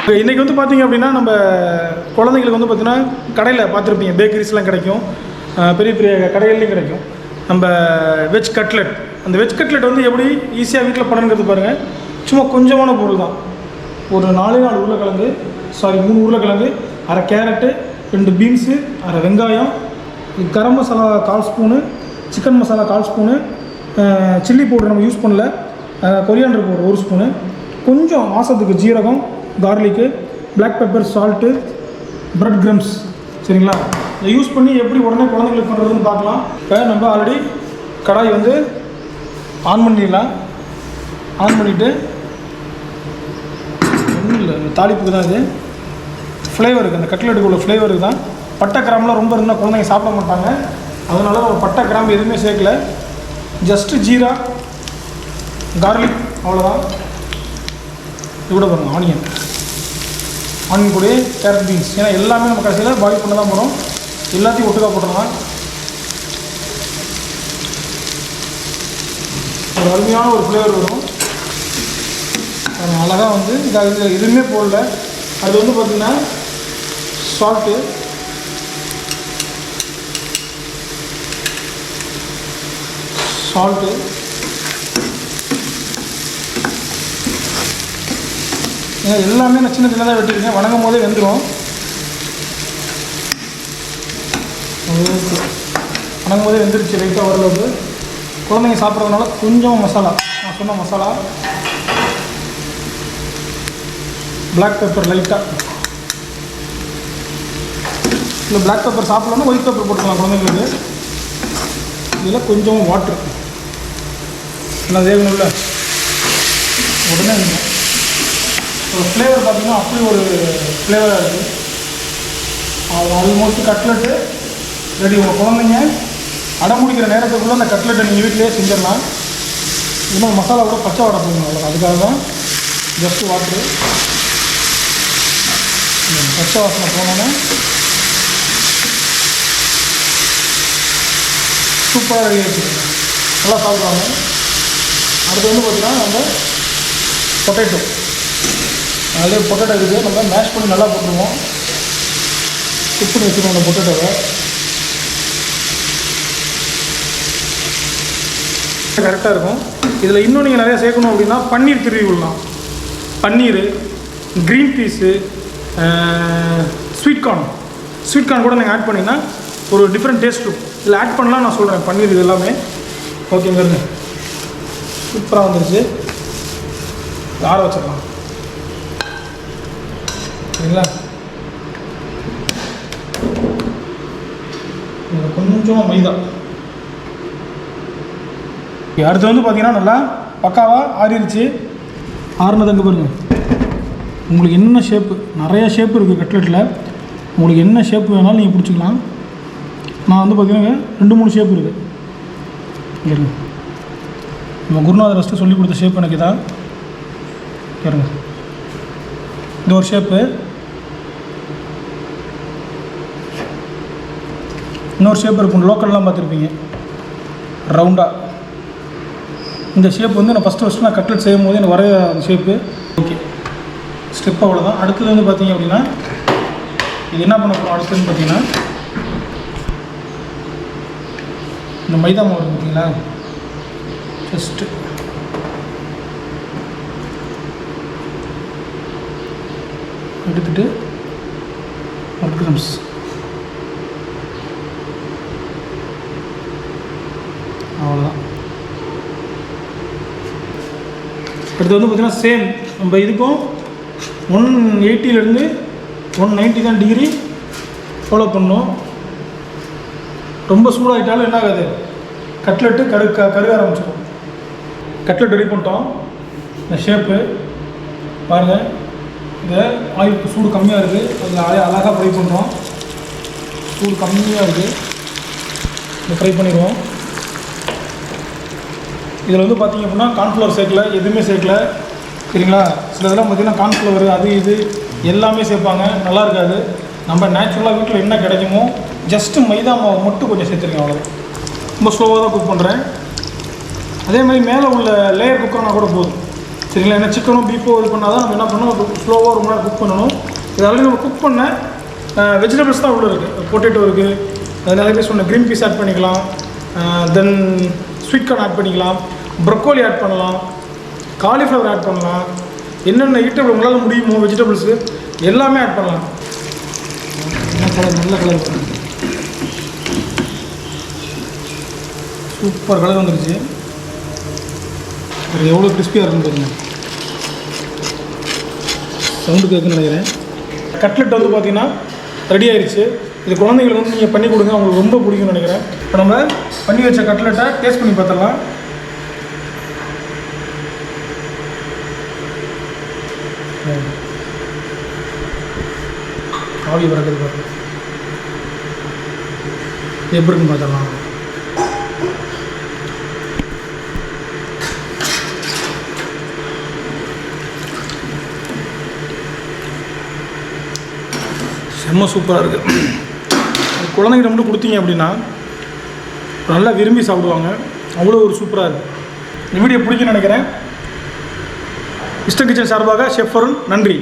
இப்போ இன்றைக்கி வந்து பார்த்திங்க அப்படின்னா நம்ம குழந்தைங்களுக்கு வந்து பார்த்திங்கன்னா கடையில் பார்த்துருப்பீங்க, பேக்கரிஸ்லாம் கிடைக்கும், பெரிய பெரிய கடைகள்லையும் கிடைக்கும் நம்ம வெஜ் கட்லெட். அந்த வெஜ் கட்லெட் வந்து எப்படி ஈஸியாக வீட்டில் பண்ணணுங்கிறது பாருங்கள். சும்மா கொஞ்சமான பொருள் தான். ஒரு 4 உருளைக்கிழங்கு, 3 உருளைக்கிழங்கு, அரை கேரட்டு, 2 பீன்ஸு, அரை வெங்காயம், கரம் மசாலா 1/4 ஸ்பூனு, சிக்கன் மசாலா 1/4 ஸ்பூனு, சில்லி பவுடர் நம்ம யூஸ் பண்ணல, கொரியாண்டர் பவுடர் 1 ஸ்பூனு, கொஞ்சம் வாசத்துக்கு ஜீரகம், garlic, black pepper, salt, bread crumbs. சரிங்களா? இதை யூஸ் பண்ணி எப்படி உடனே குழந்தைங்களுக்கு பண்ணுறதுன்னு பார்க்கலாம். இப்போ நம்ம ஆல்ரெடி கடாய் வந்து ஆன் பண்ணிடலாம். ஆன் பண்ணிவிட்டு ஒன்றும் இல்லை, தாளிப்புக்கு தான் இது, ஃப்ளேவருக்கு, அந்த கட்லெட்டுக்கு உள்ள ஃப்ளேவருக்கு தான். பட்டை கிராம்பெலாம் ரொம்ப இருந்தால் குழந்தைங்க சாப்பிட மாட்டாங்க, அதனால ஒரு பட்டை கிராம்பு எதுவுமே சேர்க்கல. ஜஸ்ட்டு ஜீரா, கார்லிக், அவ்வளோதான். இது கூட பாருங்கள், ஆனியன் கூட கேரட், பீன்ஸ். ஏன்னா எல்லாமே நம்ம கடைசியில் பாயில் பண்ண தான் போகிறோம். எல்லாத்தையும் ஒட்டுக்கா போட்டுடலாம். ஒரு அருமையான ஒரு ஃப்ளேவர் வரும். அழகாக வந்து இது எதுவுமே போடல. அது வந்து பார்த்திங்கன்னா சால்ட்டு, எல்லாமே நான் சின்ன சின்னதாக வெட்டிருக்கேன். வணங்கும் போதே வெந்துடும். வணங்கும் போதே வெந்துருச்சு லைட்டாக ஓரளவுக்கு. குழந்தைங்க சாப்பிட்றதுனால கொஞ்சம் மசாலா, நான் சொன்ன மசாலா, பிளாக் பெப்பர் லைட்டாக. இல்லை பிளாக் பெப்பர் சாப்பிட்லன்னா ஒயிட் பெப்பர் போட்டுக்கலாம் குழந்தைங்களுக்கு. இதில் கொஞ்சம் வாட்ரு, எல்லாம் வேகணும்ல, உடனே வேணும். ஒரு ஃப்ளேவர் பார்த்திங்கன்னா அப்படி ஒரு ஃப்ளேவராக இருக்குது. Almost cutlet ready. உங்கள் குழந்தைங்க அடம்பிடிக்கிற நேரத்துக்குள்ளே அந்த கட்லெட்டை நீங்கள் வீட்டிலேயே செஞ்சிடலாம். இன்னும் மசாலா கூட பச்சை வாடை போகணும், அவ்வளோ. அதுக்காக தான் ஜஸ்ட்டு வாட்ரு. பச்சை வாசனை போனோன்னே சூப்பராக ரெடி ஆகிடுச்சு. நல்லா சாப்பிடுவாங்க. அடுத்து வந்து பார்த்திங்கன்னா நம்ம பொட்டேட்டோ, அதிலே பொட்டேட்டோ இருக்குது, நம்ம மேஷ் பண்ணி நல்லா போட்டுருவோம். குக் பண்ணி வச்சுருவோம் அந்த பொட்டேட்டோவை. கரெக்டாக இருக்கும். இதில் இன்னும் நீங்கள் நிறையா சேர்க்கணும் அப்படின்னா பன்னீர் திருவி விடலாம். பன்னீர், க்ரீன் பீஸு, ஸ்வீட் கார்ன் கூட நீங்கள் ஆட் பண்ணிங்கன்னா ஒரு டிஃப்ரெண்ட் டேஸ்ட் இருக்கும். இதில் ஆட் பண்ணலாம், நான் சொல்கிறேன். பன்னீர் இது எல்லாமே ஓகேங்கிறது சூப்பராக வந்துருச்சு. ஆற வச்சிடலாம். சரிங்களா? கொஞ்சம் மைதா. அடுத்து வந்து பார்த்திங்கன்னா நல்லா பக்காவாக ஆறிடுச்சு. ஆறுனது அங்கே பாருங்கள். உங்களுக்கு என்ன ஷேப்பு, நிறையா ஷேப்பு இருக்குது கட்லெட்டில். உங்களுக்கு என்ன ஷேப்பு வேணாலும் நீங்கள் பிடிச்சிக்கலாம். நான் வந்து பார்த்திங்கன்னா 2-3 ஷேப் இருக்குது. இருங்க, நம்ம குருநாதர் ஃபஸ்ட்டு சொல்லி கொடுத்த ஷேப் எனக்கு இதான். பாருங்க, இந்த ஒரு ஷேப்பு, இன்னொரு ஷேப் இருக்கும், லோக்கல்லாம் பார்த்துருப்பீங்க, ரவுண்டாக. இந்த ஷேப் வந்து நான் ஃபஸ்ட்டு நான் கட்லெட் செய்யும் போது எனக்கு வரைய அந்த ஷேப்பு. ஓகே, ஸ்டெப் அவ்வளோதான். அடுத்தது வந்து பார்த்திங்க அப்படின்னா இது என்ன பண்ண போகிறோம் அடுத்ததுன்னு பார்த்தீங்கன்னா, இந்த மைதா மாவு பார்த்தீங்களா, ஜஸ்ட்டு எடுத்துகிட்டு ஒரு கிராம்ஸ் அவ்வளோதான். அடுத்து வந்து பார்த்திங்கன்னா சேம் நம்ம இதுக்கும் 180 190 தான் டிகிரி ஃபாலோ பண்ணணும். ரொம்ப சூடாகிட்டாலும் என்ன ஆகாது, கட்லெட்டு கருக ஆரம்பிச்சிடும். கட்லெட் ரெடி பண்ணிட்டோம். இந்த ஷேப்பு பாருங்கள், இதை ஆயிலுக்கு சூடு கம்மியாக இருக்குது, அதில் அழகாக ஃப்ரை பண்ணுறோம். சூடு கம்மியாக இருக்குது, இதை ஃப்ரை பண்ணிடுவோம். இதில் வந்து பார்த்திங்க அப்படின்னா கார்ன்ஃப்ளவர் சேர்க்கல, எதுவுமே சேர்க்கல. சரிங்களா? சில இதெல்லாம் பார்த்திங்கன்னா கார்ன்ஃப்ளவர் அது இது எல்லாமே சேர்ப்பாங்க, நல்லா இருக்காது. நம்ம நேச்சுரலாக வீட்டில் என்ன கிடைக்குமோ ஜஸ்ட்டு மைதா மாவு மட்டும் கொஞ்சம் சேர்த்துருங்க, அவ்வளோ. ரொம்ப ஸ்லோவாக தான் குக் பண்ணுறேன். அதே மாதிரி மேலே உள்ள லேயர் குக்கர்னால் கூட போதும் சரிங்களா. ஏன்னா சிக்கனும் பீஃபோ இது பண்ணால் தான் நம்ம என்ன பண்ணணும், ஸ்லோவாக ரொம்ப நேரம் குக் பண்ணணும். இது ஆல்ரெடி நம்ம குக் பண்ண வெஜிடபிள்ஸ் தான் உள்ளே இருக்குது. பொட்டேட்டோ இருக்குது, அது நிறைய பேர் சொன்ன க்ரீன் பீஸ் ஆட் பண்ணிக்கலாம், தென் ஸ்வீட் கார்ன் ஆட் பண்ணிக்கலாம், ப்ரொக்கோலி ஆட் பண்ணலாம், காலிஃப்ளவர் ஆட் பண்ணலாம், என்னென்ன ஈட்டபிள் உங்களால் முடியுமோ வெஜிடபிள்ஸு எல்லாமே ஆட் பண்ணலாம். என்ன கலர், நல்ல கலர், சூப்பர் கலர் வந்துருச்சு. அது எவ்வளோ கிறிஸ்பியாக இருக்குன்னு பாருங்க. சவுண்டு கேட்குன்னு நினைக்கிறேன். கட்லெட் வந்து பார்த்திங்கன்னா ரெடி ஆயிடுச்சு. இது குழந்தைங்களுக்கு வந்து நீங்கள் பண்ணி கொடுங்க, அவங்களுக்கு ரொம்ப பிடிக்கும்னு நினைக்கிறேன். இப்போ நம்ம பண்ணி வச்ச கட்லெட்டை டேஸ்ட் பண்ணி பார்த்துடலாம். ஆவி வரக்குது பாருங்க, எப்படி இருக்குன்னு பார்த்துடலாம். செம்ம சூப்பராக இருக்குது. குழந்தைங்க மட்டும் கொடுத்தீங்க அப்படின்னா நல்லா விரும்பி சாப்பிடுவாங்க. அவ்வளோ ஒரு சூப்பராக இருக்குது. இந்த வீடியோ பிடிக்குன்னு நினைக்கிறேன். இஷ்டம் கிச்சன் சார்பாக ஷெஃப் அருண் நன்றி.